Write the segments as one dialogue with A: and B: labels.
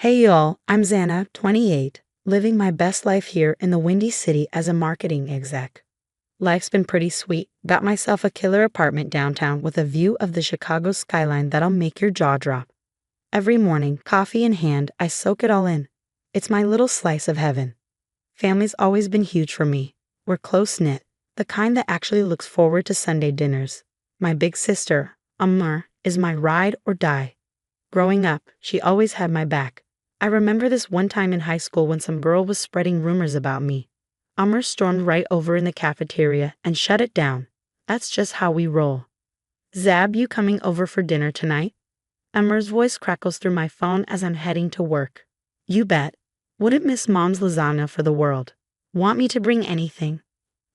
A: Hey y'all, I'm Xana, 28, living my best life here in the Windy City as a marketing exec. Life's been pretty sweet. Got myself a killer apartment downtown with a view of the Chicago skyline that'll make your jaw drop. Every morning, coffee in hand, I soak it all in. It's my little slice of heaven. Family's always been huge for me. We're close-knit, the kind that actually looks forward to Sunday dinners. My big sister, Amar, is my ride or die. Growing up, she always had my back. I remember this one time in high school when some girl was spreading rumors about me. Amr stormed right over in the cafeteria and shut it down. That's just how we roll. Zab, you coming over for dinner tonight? Amr's voice crackles through my phone as I'm heading to work. You bet. Wouldn't miss Mom's lasagna for the world. Want me to bring anything?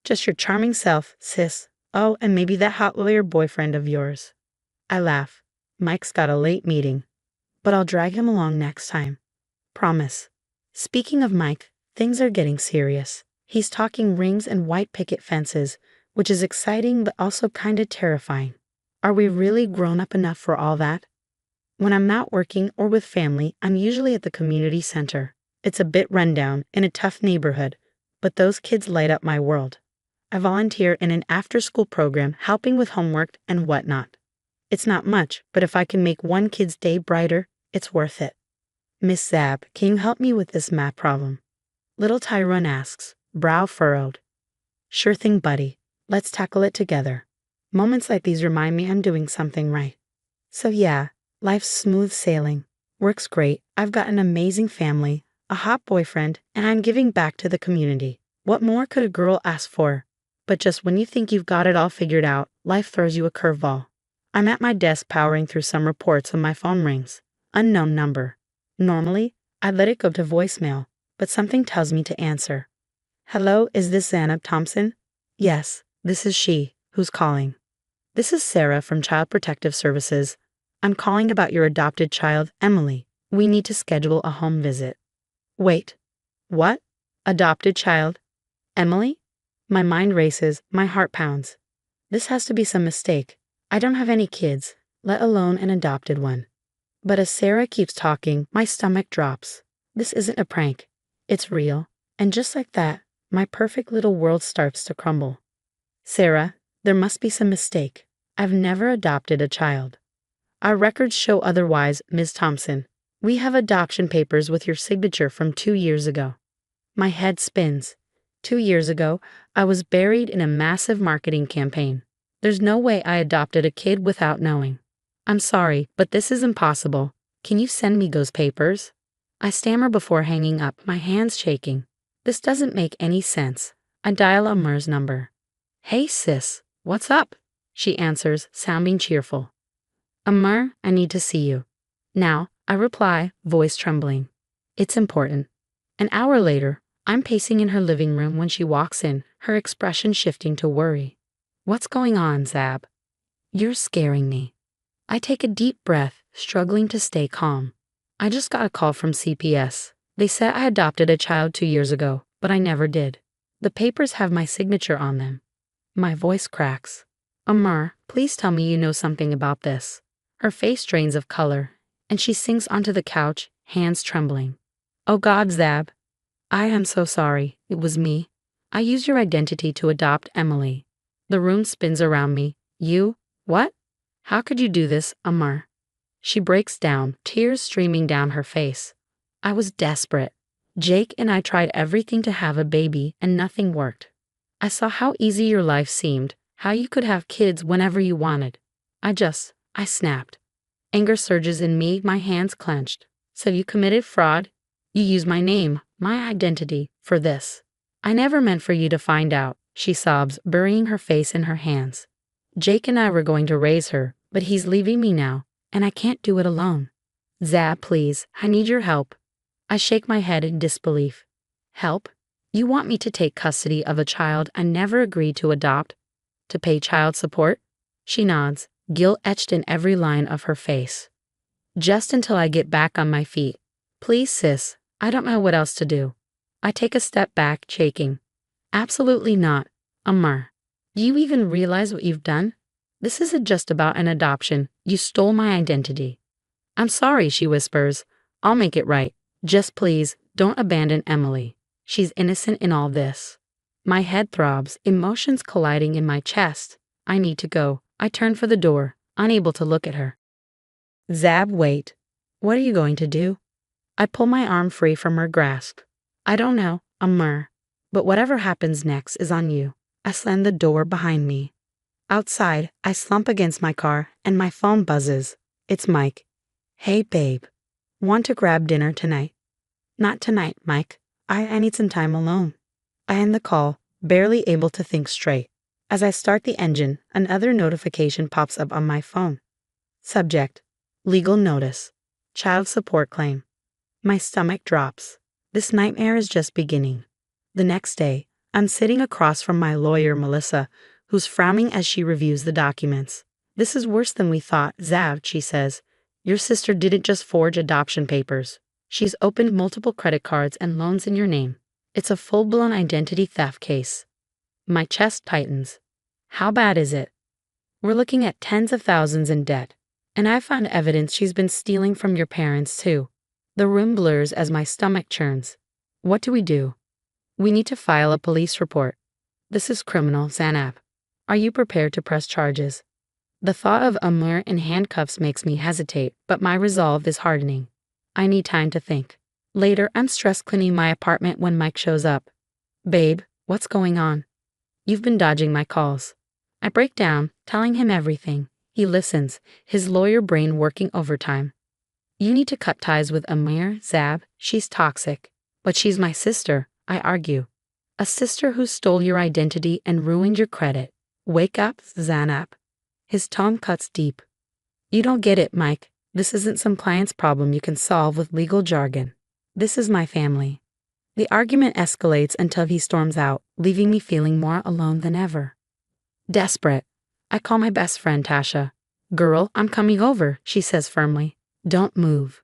A: Just your charming self, sis. Oh, and maybe that hot lawyer boyfriend of yours. I laugh. Mike's got a late meeting. But I'll drag him along next time. Promise. Speaking of Mike, things are getting serious. He's talking rings and white picket fences, which is exciting but also kinda terrifying. Are we really grown up enough for all that? When I'm not working or with family, I'm usually at the community center. It's a bit rundown, in a tough neighborhood, but those kids light up my world. I volunteer in an after-school program helping with homework and whatnot. It's not much, but if I can make one kid's day brighter, it's worth it. Miss Zab, can you help me with this math problem? Little Tyrone asks, brow furrowed. Sure thing, buddy. Let's tackle it together. Moments like these remind me I'm doing something right. So yeah, life's smooth sailing. Work's great. I've got an amazing family, a hot boyfriend, and I'm giving back to the community. What more could a girl ask for? But just when you think you've got it all figured out, life throws you a curveball. I'm at my desk powering through some reports when my phone rings. Unknown number. Normally, I'd let it go to voicemail, but something tells me to answer. Hello, is this Xana Thompson? Yes, this is she. Who's calling? This is Sarah from Child Protective Services. I'm calling about your adopted child, Emily. We need to schedule a home visit. Wait. What? Adopted child? Emily? My mind races, my heart pounds. This has to be some mistake. I don't have any kids, let alone an adopted one. But as Sarah keeps talking, my stomach drops. This isn't a prank. It's real. And just like that, my perfect little world starts to crumble. Sarah, there must be some mistake. I've never adopted a child. Our records show otherwise, Ms. Thompson. We have adoption papers with your signature from 2 years ago. My head spins. 2 years ago, I was buried in a massive marketing campaign. There's no way I adopted a kid without knowing. I'm sorry, but this is impossible. Can you send me those papers? I stammer before hanging up, my hands shaking. This doesn't make any sense. I dial Amar's number. Hey sis, what's up? She answers, sounding cheerful. Amar, I need to see you. Now, I reply, voice trembling. It's important. An hour later, I'm pacing in her living room when she walks in, her expression shifting to worry. What's going on, Zab? You're scaring me. I take a deep breath, struggling to stay calm. I just got a call from CPS. They said I adopted a child 2 years ago, but I never did. The papers have my signature on them. My voice cracks. Amar, please tell me you know something about this. Her face drains of color, and she sinks onto the couch, hands trembling. Oh God, Zab. I am so sorry. It was me. I used your identity to adopt Emily. The room spins around me. You? What? How could you do this, Amar? She breaks down, tears streaming down her face. I was desperate. Jake and I tried everything to have a baby, and nothing worked. I saw how easy your life seemed, how you could have kids whenever you wanted. I snapped. Anger surges in me, my hands clenched. So you committed fraud? You used my name, my identity, for this. I never meant for you to find out, she sobs, burying her face in her hands. Jake and I were going to raise her, but he's leaving me now, and I can't do it alone. Zab, please, I need your help. I shake my head in disbelief. Help? You want me to take custody of a child I never agreed to adopt? To pay child support? She nods, guilt etched in every line of her face. Just until I get back on my feet. Please, sis, I don't know what else to do. I take a step back, shaking. Absolutely not, Amar. Do you even realize what you've done? This isn't just about an adoption. You stole my identity. I'm sorry, she whispers. I'll make it right. Just please, don't abandon Emily. She's innocent in all this. My head throbs, emotions colliding in my chest. I need to go. I turn for the door, unable to look at her. Zab, wait. What are you going to do? I pull my arm free from her grasp. I don't know, Amr. But whatever happens next is on you. I slam the door behind me. Outside, I slump against my car and my phone buzzes. It's Mike. Hey, babe. Want to grab dinner tonight? Not tonight, Mike. I need some time alone. I end the call, barely able to think straight. As I start the engine, another notification pops up on my phone. Subject: legal notice. Child support claim. My stomach drops. This nightmare is just beginning. The next day, I'm sitting across from my lawyer, Melissa, who's frowning as she reviews the documents. This is worse than we thought, Zav, she says. Your sister didn't just forge adoption papers. She's opened multiple credit cards and loans in your name. It's a full-blown identity theft case. My chest tightens. How bad is it? We're looking at tens of thousands in debt. And I found evidence she's been stealing from your parents, too. The room blurs as my stomach churns. What do we do? We need to file a police report. This is criminal, Zanab. Are you prepared to press charges? The thought of Amr in handcuffs makes me hesitate, but my resolve is hardening. I need time to think. Later, I'm stressed cleaning my apartment when Mike shows up. Babe, what's going on? You've been dodging my calls. I break down, telling him everything. He listens, his lawyer brain working overtime. You need to cut ties with Amr, Zab. She's toxic. But she's my sister, I argue. A sister who stole your identity and ruined your credit. Wake up, Zanab. His tone cuts deep. You don't get it, Mike. This isn't some client's problem you can solve with legal jargon. This is my family. The argument escalates until he storms out, leaving me feeling more alone than ever. Desperate, I call my best friend Tasha. Girl, I'm coming over, she says firmly. Don't move.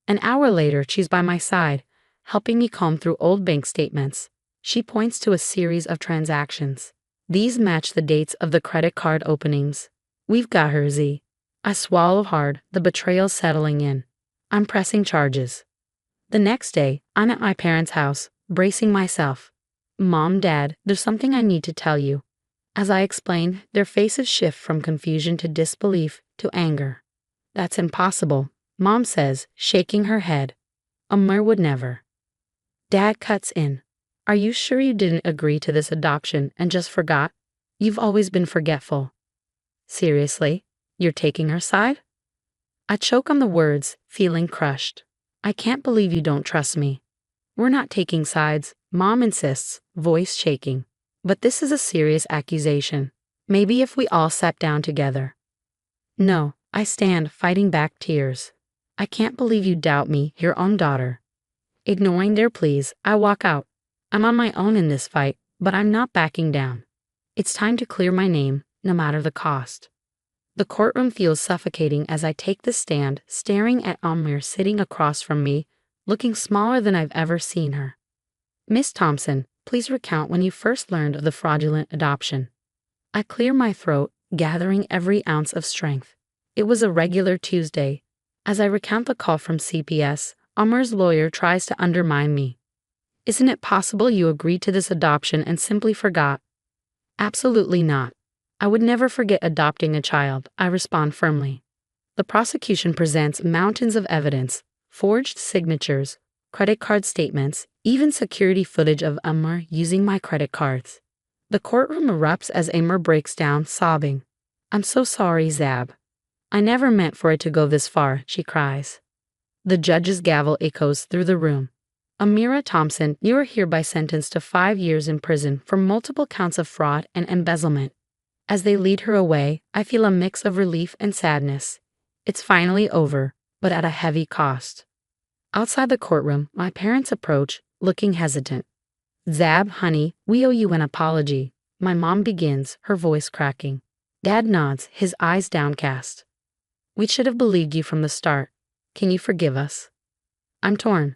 A: An hour later, she's by my side, helping me comb through old bank statements. She points to a series of transactions. These match the dates of the credit card openings. We've got her, Z. I swallow hard, the betrayal settling in. I'm pressing charges. The next day, I'm at my parents' house, bracing myself. Mom, Dad, there's something I need to tell you. As I explain, their faces shift from confusion to disbelief to anger. That's impossible, Mom says, shaking her head. Amr would never. Dad cuts in. Are you sure you didn't agree to this adoption and just forgot? You've always been forgetful. Seriously? You're taking her side? I choke on the words, feeling crushed. I can't believe you don't trust me. We're not taking sides, Mom insists, voice shaking. But this is a serious accusation. Maybe if we all sat down together. No, I stand, fighting back tears. I can't believe you doubt me, your own daughter. Ignoring their pleas, I walk out. I'm on my own in this fight, but I'm not backing down. It's time to clear my name, no matter the cost. The courtroom feels suffocating as I take the stand, staring at Amr sitting across from me, looking smaller than I've ever seen her. Miss Thompson, please recount when you first learned of the fraudulent adoption. I clear my throat, gathering every ounce of strength. It was a regular Tuesday. As I recount the call from CPS, Amr's lawyer tries to undermine me. Isn't it possible you agreed to this adoption and simply forgot? Absolutely not. I would never forget adopting a child, I respond firmly. The prosecution presents mountains of evidence, forged signatures, credit card statements, even security footage of Amr using my credit cards. The courtroom erupts as Amr breaks down, sobbing. I'm so sorry, Zab. I never meant for it to go this far, she cries. The judge's gavel echoes through the room. Amira Thompson, you are hereby sentenced to 5 years in prison for multiple counts of fraud and embezzlement. As they lead her away, I feel a mix of relief and sadness. It's finally over, but at a heavy cost. Outside the courtroom, my parents approach, looking hesitant. Zab, honey, we owe you an apology. My mom begins, her voice cracking. Dad nods, his eyes downcast. We should have believed you from the start. Can you forgive us? I'm torn.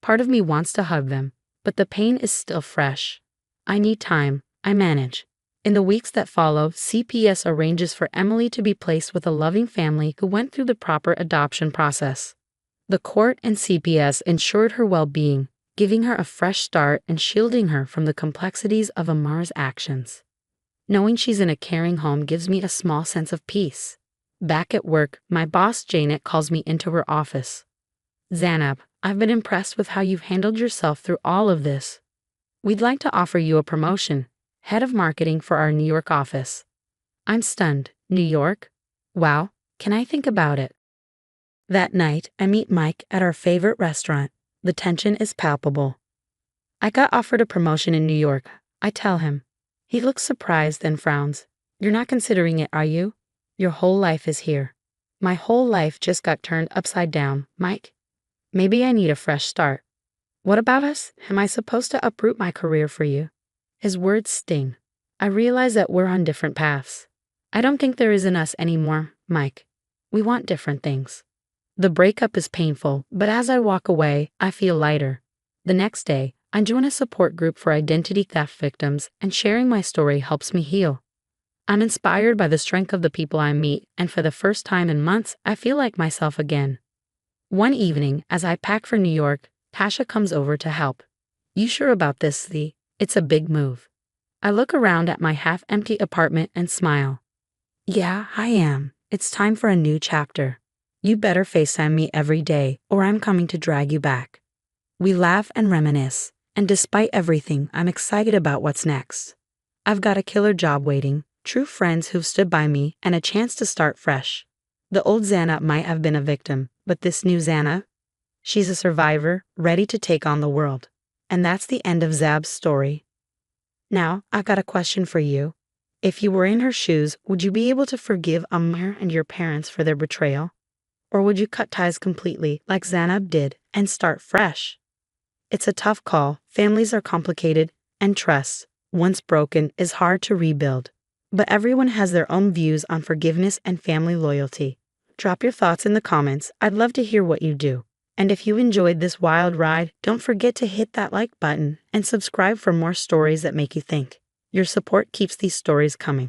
A: Part of me wants to hug them, but the pain is still fresh. I need time. I manage. In the weeks that follow, CPS arranges for Emily to be placed with a loving family who went through the proper adoption process. The court and CPS ensured her well-being, giving her a fresh start and shielding her from the complexities of Amar's actions. Knowing she's in a caring home gives me a small sense of peace. Back at work, my boss Janet calls me into her office. "Zanab, I've been impressed with how you've handled yourself through all of this. We'd like to offer you a promotion, head of marketing for our New York office." I'm stunned. New York? Wow, can I think about it? That night, I meet Mike at our favorite restaurant. The tension is palpable. "I got offered a promotion in New York," I tell him. He looks surprised and frowns. "You're not considering it, are you? Your whole life is here." "My whole life just got turned upside down, Mike. Maybe I need a fresh start." "What about us? Am I supposed to uproot my career for you?" His words sting. I realize that we're on different paths. "I don't think there is an us anymore, Mike. We want different things." The breakup is painful, but as I walk away, I feel lighter. The next day, I join a support group for identity theft victims, and sharing my story helps me heal. I'm inspired by the strength of the people I meet, and for the first time in months, I feel like myself again. One evening, as I pack for New York, Tasha comes over to help. "You sure about this, Thee? It's a big move." I look around at my half-empty apartment and smile. "Yeah, I am. It's time for a new chapter. You better FaceTime me every day, or I'm coming to drag you back." We laugh and reminisce, and despite everything, I'm excited about what's next. I've got a killer job waiting, true friends who've stood by me, and a chance to start fresh. The old Xana might have been a victim, but this new Xana? She's a survivor, ready to take on the world. And that's the end of Zab's story. Now, I've got a question for you. If you were in her shoes, would you be able to forgive Amr and your parents for their betrayal? Or would you cut ties completely, like Zanab did, and start fresh? It's a tough call. Families are complicated, and trust, once broken, is hard to rebuild. But everyone has their own views on forgiveness and family loyalty. Drop your thoughts in the comments. I'd love to hear what you do. And if you enjoyed this wild ride, don't forget to hit that like button and subscribe for more stories that make you think. Your support keeps these stories coming.